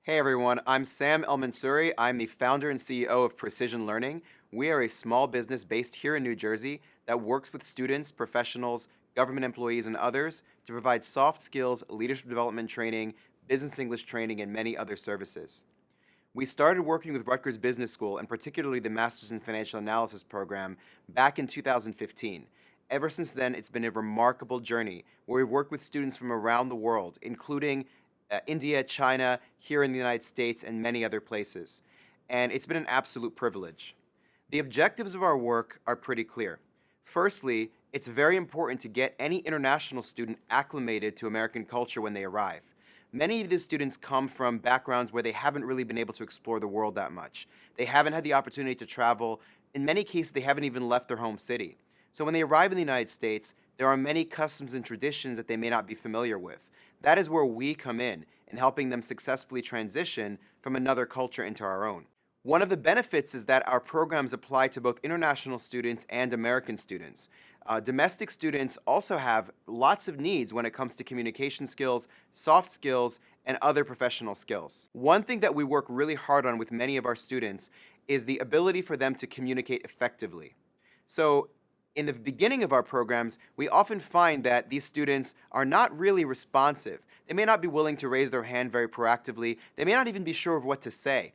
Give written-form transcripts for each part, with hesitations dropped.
Hey everyone, I'm Sam El-Mansouri. I'm the founder and CEO of Precision Learning. We are a small business based here in New Jersey that works with students, professionals, government employees, and others to provide soft skills, leadership development training, business English training, and many other services. We started working with Rutgers Business School, and particularly the Masters in Financial Analysis program, back in 2015. Ever since then, it's been a remarkable journey where we've worked with students from around the world, including India, China, here in the United States, and many other places. And it's been an absolute privilege. The objectives of our work are pretty clear. Firstly, it's very important to get any international student acclimated to American culture when they arrive. Many of these students come from backgrounds where they haven't really been able to explore the world that much. They haven't had the opportunity to travel. In many cases, they haven't even left their home city. So when they arrive in the United States, there are many customs and traditions that they may not be familiar with. That is where we come in helping them successfully transition from another culture into our own. One of the benefits is that our programs apply to both international students and American students. Domestic students also have lots of needs when it comes to communication skills, soft skills, and other professional skills. One thing that we work really hard on with many of our students is the ability for them to communicate effectively. So in the beginning of our programs, we often find that these students are not really responsive. They may not be willing to raise their hand very proactively. They may not even be sure of what to say.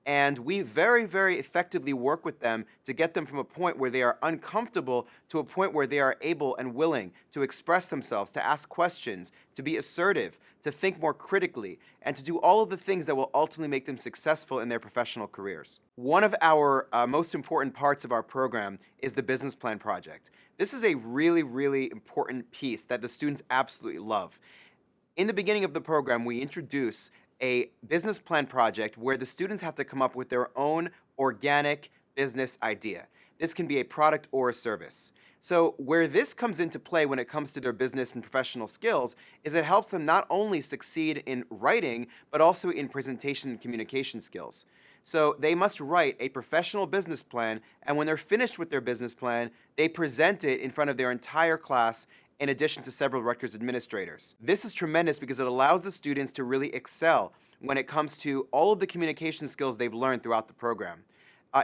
And we very, very effectively work with them to get them from a point where they are uncomfortable to a point where they are able and willing to express themselves, to ask questions, to be assertive, to think more critically, and to do all of the things that will ultimately make them successful in their professional careers. One of our most important parts of our program is the business plan project. This is a really, really important piece that the students absolutely love. In the beginning of the program, we introduce a business plan project where the students have to come up with their own organic business idea. This can be a product or a service. So where this comes into play when it comes to their business and professional skills is it helps them not only succeed in writing, but also in presentation and communication skills. So they must write a professional business plan, and when they're finished with their business plan, they present it in front of their entire class in addition to several Rutgers administrators. This is tremendous because it allows the students to really excel when it comes to all of the communication skills they've learned throughout the program,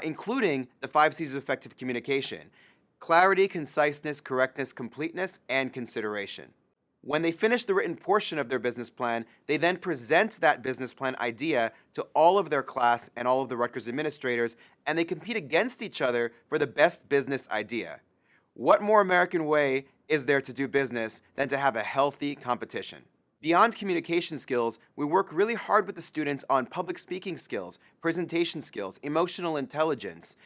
including the 5 C's of effective communication: clarity, conciseness, correctness, completeness, and consideration. When they finish the written portion of their business plan, they then present that business plan idea to all of their class and all of the Rutgers administrators, and they compete against each other for the best business idea. What more American way is there to do business than to have a healthy competition? Beyond communication skills, we work really hard with the students on public speaking skills, presentation skills, emotional intelligence,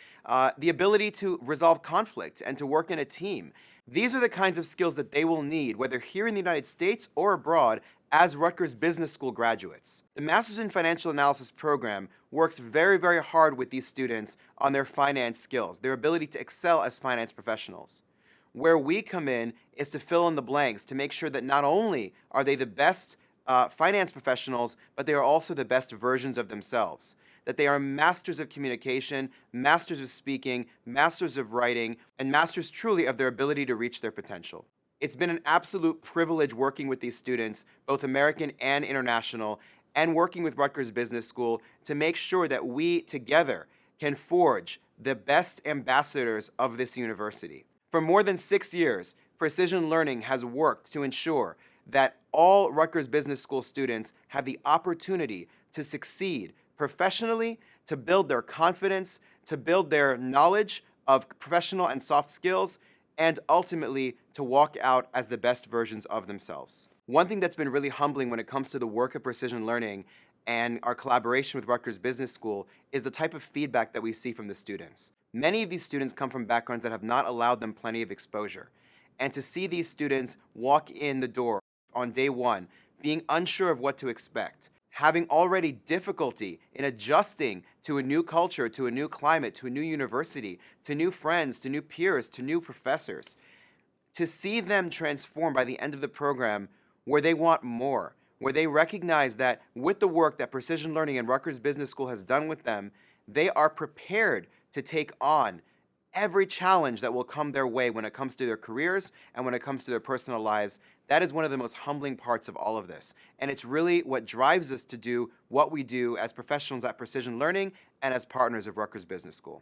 the ability to resolve conflict and to work in a team. These are the kinds of skills that they will need, whether here in the United States or abroad, as Rutgers Business School graduates. The Masters in Financial Analysis program works very, very hard with these students on their finance skills, their ability to excel as finance professionals. Where we come in is to fill in the blanks, to make sure that not only are they the best finance professionals, but they are also the best versions of themselves. That they are masters of communication, masters of speaking, masters of writing, and masters truly of their ability to reach their potential. It's been an absolute privilege working with these students, both American and international, and working with Rutgers Business School to make sure that we together can forge the best ambassadors of this university. For more than 6 years, Precision Learning has worked to ensure that all Rutgers Business School students have the opportunity to succeed professionally, to build their confidence, to build their knowledge of professional and soft skills, and ultimately to walk out as the best versions of themselves. One thing that's been really humbling when it comes to the work of Precision Learning and our collaboration with Rutgers Business School is the type of feedback that we see from the students. Many of these students come from backgrounds that have not allowed them plenty of exposure. And to see these students walk in the door on day one, being unsure of what to expect, having already difficulty in adjusting to a new culture, to a new climate, to a new university, to new friends, to new peers, to new professors, to see them transform by the end of the program where they want more, where they recognize that with the work that Precision Learning and Rutgers Business School has done with them, they are prepared to take on every challenge that will come their way when it comes to their careers and when it comes to their personal lives. That is one of the most humbling parts of all of this. And it's really what drives us to do what we do as professionals at Precision Learning and as partners of Rutgers Business School.